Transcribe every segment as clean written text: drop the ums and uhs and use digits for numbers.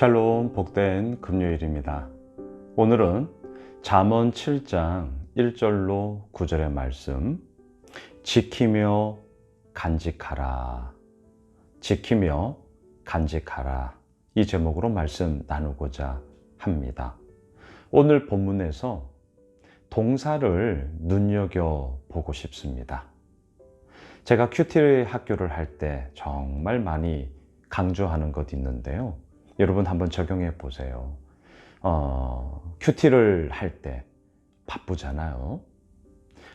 샬롬, 복된 금요일입니다. 오늘은 잠언 7장 1절로 9절의 말씀, 지키며 간직하라, 지키며 간직하라, 이 제목으로 말씀 나누고자 합니다. 오늘 본문에서 동사를 눈여겨보고 싶습니다. 제가 큐티 학교를 할 때 정말 많이 강조하는 것 있는데요. 여러분 한번 적용해 보세요. 큐티를 할 때 바쁘잖아요.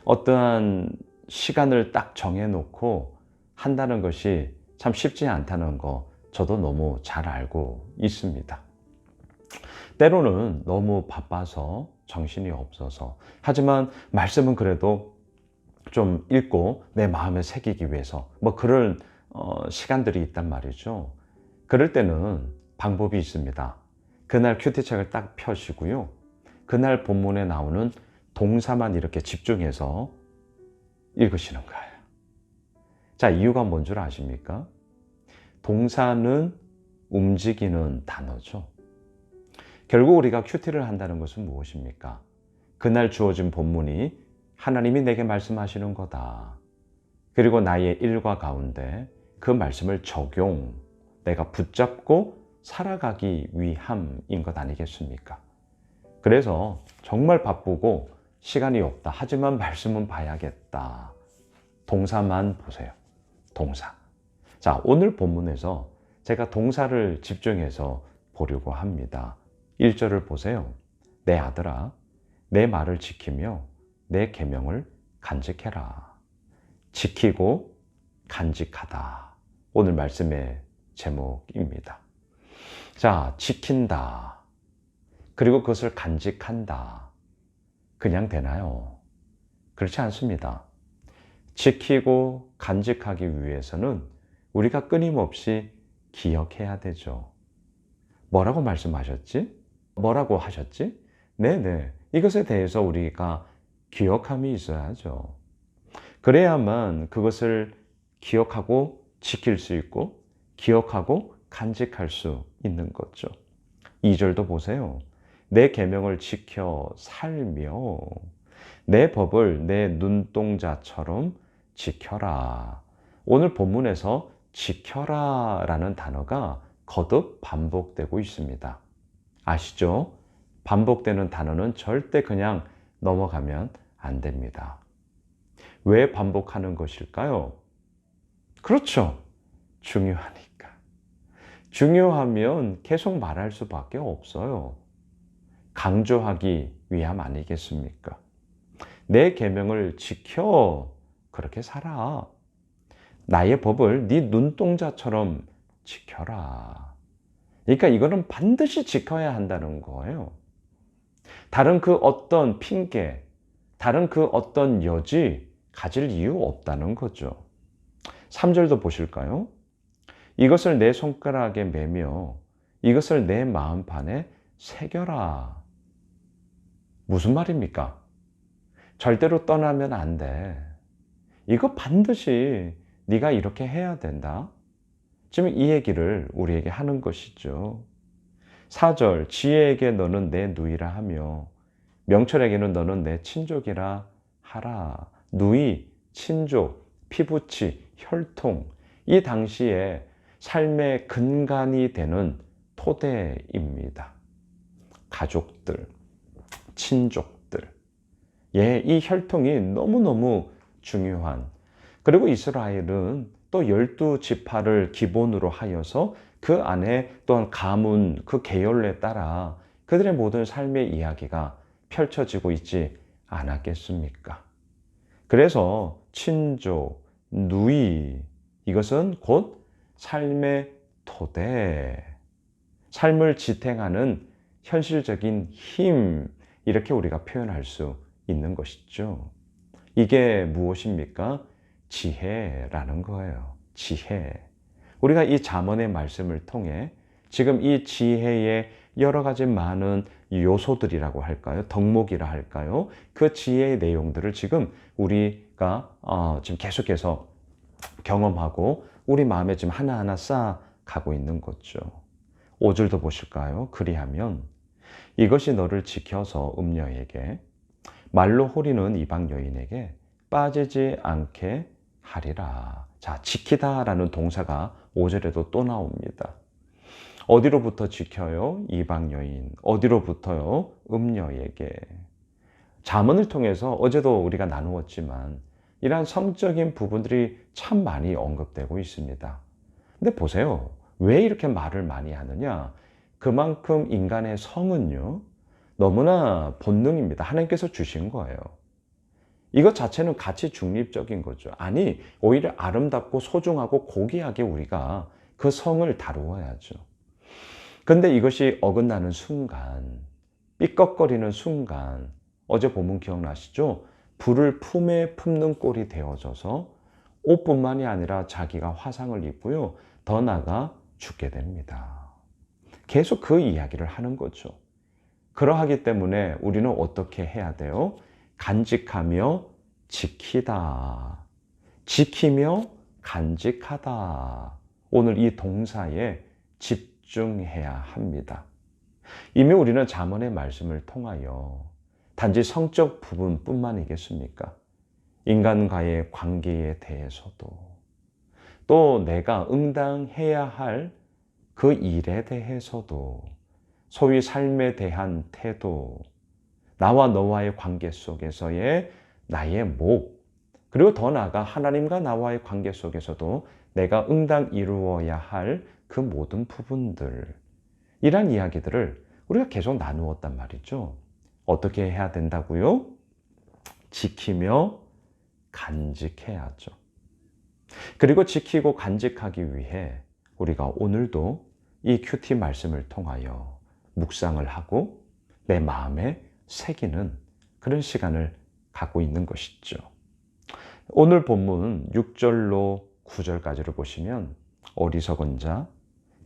어떠한 시간을 딱 정해놓고 한다는 것이 참 쉽지 않다는 거 저도 너무 잘 알고 있습니다. 때로는 너무 바빠서 정신이 없어서, 하지만 말씀은 그래도 좀 읽고 내 마음에 새기기 위해서 그런 시간들이 있단 말이죠. 그럴 때는 방법이 있습니다. 그날 큐티책을 딱 펴시고요, 그날 본문에 나오는 동사만 이렇게 집중해서 읽으시는 거예요. 자, 이유가 뭔 줄 아십니까? 동사는 움직이는 단어죠. 결국 우리가 큐티를 한다는 것은 무엇입니까? 그날 주어진 본문이 하나님이 내게 말씀하시는 거다. 그리고 나의 일과 가운데 그 말씀을 내가 붙잡고 살아가기 위함인 것 아니겠습니까? 그래서 정말 바쁘고 시간이 없다. 하지만 말씀은 봐야겠다. 동사만 보세요. 동사. 자, 오늘 본문에서 제가 동사를 집중해서 보려고 합니다. 1절을 보세요. 내 아들아, 내 말을 지키며 내 계명을 간직해라. 지키고 간직하다. 오늘 말씀의 제목입니다. 자, 지킨다. 그리고 그것을 간직한다. 그냥 되나요? 그렇지 않습니다. 지키고 간직하기 위해서는 우리가 끊임없이 기억해야 되죠. 뭐라고 말씀하셨지? 뭐라고 하셨지? 네네. 이것에 대해서 우리가 기억함이 있어야죠. 그래야만 그것을 기억하고 지킬 수 있고 기억하고 간직할 수 있는 거죠. 2절도 보세요. 내 계명을 지켜 살며 내 법을 내 눈동자처럼 지켜라. 오늘 본문에서 지켜라 라는 단어가 거듭 반복되고 있습니다. 아시죠? 반복되는 단어는 절대 그냥 넘어가면 안 됩니다. 왜 반복하는 것일까요? 그렇죠. 중요하니까. 중요하면 계속 말할 수밖에 없어요. 강조하기 위함 아니겠습니까? 내 계명을 지켜, 그렇게 살아. 나의 법을 네 눈동자처럼 지켜라. 그러니까 이거는 반드시 지켜야 한다는 거예요. 다른 그 어떤 핑계, 다른 그 어떤 여지 가질 이유 없다는 거죠. 3절도 보실까요? 이것을 내 손가락에 매며 이것을 내 마음판에 새겨라. 무슨 말입니까? 절대로 떠나면 안 돼. 이거 반드시 네가 이렇게 해야 된다. 지금 이 얘기를 우리에게 하는 것이죠. 4절, 지혜에게 너는 내 누이라 하며 명철에게는 너는 내 친족이라 하라. 누이, 친족, 피부치, 혈통, 이 당시에 삶의 근간이 되는 토대입니다. 가족들, 친족들. 예, 이 혈통이 너무너무 중요한, 그리고 이스라엘은 또 12지파를 기본으로 하여서 그 안에 또한 가문, 그 계열에 따라 그들의 모든 삶의 이야기가 펼쳐지고 있지 않았겠습니까? 그래서 친족, 누이, 이것은 곧 삶의 토대, 삶을 지탱하는 현실적인 힘, 이렇게 우리가 표현할 수 있는 것이죠. 이게 무엇입니까? 지혜라는 거예요. 지혜. 우리가 이 잠언의 말씀을 통해 지금 이 지혜의 여러 가지 많은 요소들이라고 할까요? 덕목이라 할까요? 그 지혜의 내용들을 지금 우리가 지금 계속해서 경험하고 우리 마음에 지금 하나하나 쌓아가고 있는 거죠. 5절도 보실까요? 그리하면 이것이 너를 지켜서 음녀에게 말로 호리는 이방 여인에게 빠지지 않게 하리라. 자, 지키다라는 동사가 5절에도 또 나옵니다. 어디로부터 지켜요? 이방 여인. 어디로부터요? 음녀에게. 잠언을 통해서 어제도 우리가 나누었지만 이러한 성적인 부분들이 참 많이 언급되고 있습니다. 근데 보세요. 왜 이렇게 말을 많이 하느냐? 그만큼 인간의 성은요, 너무나 본능입니다. 하나님께서 주신 거예요. 이것 자체는 가치 중립적인 거죠. 아니, 오히려 아름답고 소중하고 고귀하게 우리가 그 성을 다루어야죠. 근데 이것이 어긋나는 순간, 삐걱거리는 순간, 어제 본문 기억나시죠? 불을 품에 품는 꼴이 되어져서 옷뿐만이 아니라 자기가 화상을 입고요. 더 나아가 죽게 됩니다. 계속 그 이야기를 하는 거죠. 그러하기 때문에 우리는 어떻게 해야 돼요? 간직하며 지키다. 지키며 간직하다. 오늘 이 동사에 집중해야 합니다. 이미 우리는 잠언의 말씀을 통하여 단지 성적 부분뿐만이겠습니까? 인간과의 관계에 대해서도 또 내가 응당해야 할 그 일에 대해서도 소위 삶에 대한 태도, 나와 너와의 관계 속에서의 나의 목, 그리고 더 나아가 하나님과 나와의 관계 속에서도 내가 응당 이루어야 할 그 모든 부분들, 이런 이야기들을 우리가 계속 나누었단 말이죠. 어떻게 해야 된다고요? 지키며 간직해야죠. 그리고 지키고 간직하기 위해 우리가 오늘도 이 큐티 말씀을 통하여 묵상을 하고 내 마음에 새기는 그런 시간을 갖고 있는 것이죠. 오늘 본문 6절로 9절까지를 보시면 어리석은 자,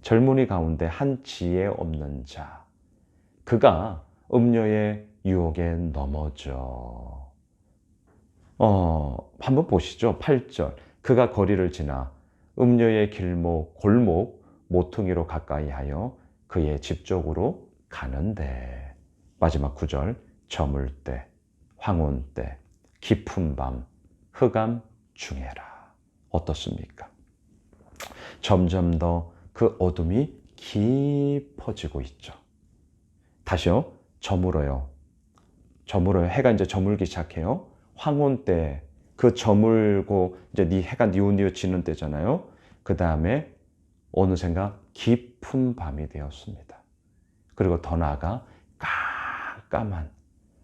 젊은이 가운데 한 지혜 없는 자, 그가 음료의 유혹에 넘어져. 한번 보시죠. 8절. 그가 거리를 지나 음료의 길목, 골목, 모퉁이로 가까이 하여 그의 집 쪽으로 가는데. 마지막 9절. 저물 때, 황혼 때, 깊은 밤, 흑암 중에라. 어떻습니까? 점점 더 그 어둠이 깊어지고 있죠. 다시요. 저물어요. 저물어요. 해가 이제 저물기 시작해요. 황혼 때, 그 저물고 이제 해가 뉘우뉘우지는 때잖아요. 그 다음에 어느샌가 깊은 밤이 되었습니다. 그리고 더 나아가 깜깜한,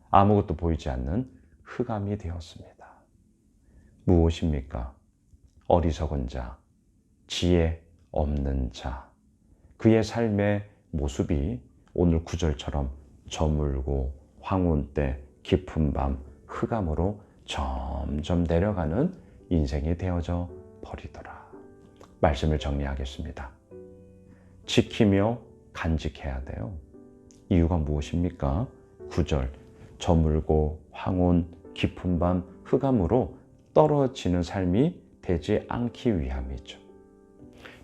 아무것도 보이지 않는 흑암이 되었습니다. 무엇입니까? 어리석은 자, 지혜 없는 자, 그의 삶의 모습이 오늘 9절처럼 저물고 황혼 때 깊은 밤 흑암으로 점점 내려가는 인생이 되어져 버리더라. 말씀을 정리하겠습니다. 지키며 간직해야 돼요. 이유가 무엇입니까? 9절, 저물고 황혼 깊은 밤 흑암으로 떨어지는 삶이 되지 않기 위함이죠.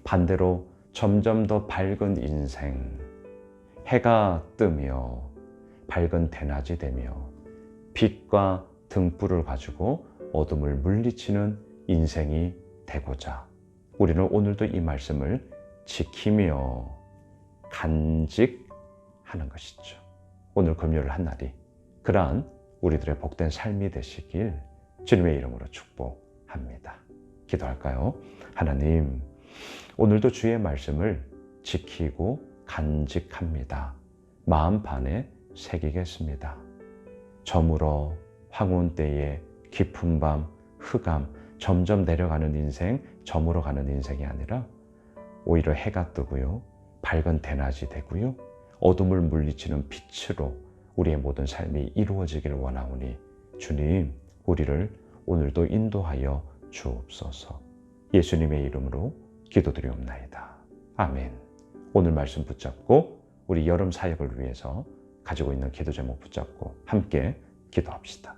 반대로 점점 더 밝은 인생, 해가 뜨며 밝은 대낮이 되며 빛과 등불을 가지고 어둠을 물리치는 인생이 되고자 우리는 오늘도 이 말씀을 지키며 간직하는 것이죠. 오늘 금요일 한 날이 그러한 우리들의 복된 삶이 되시길 주님의 이름으로 축복합니다. 기도할까요? 하나님, 오늘도 주의 말씀을 지키고 간직합니다. 마음판에 새기겠습니다. 저물어 황혼 때에 깊은 밤 흑암, 점점 내려가는 인생, 저물어가는 인생이 아니라 오히려 해가 뜨고요, 밝은 대낮이 되고요, 어둠을 물리치는 빛으로 우리의 모든 삶이 이루어지기를 원하오니 주님, 우리를 오늘도 인도하여 주옵소서. 예수님의 이름으로 기도드리옵나이다. 아멘. 오늘 말씀 붙잡고 우리 여름 사역을 위해서 가지고 있는 기도 제목 붙잡고 함께 기도합시다.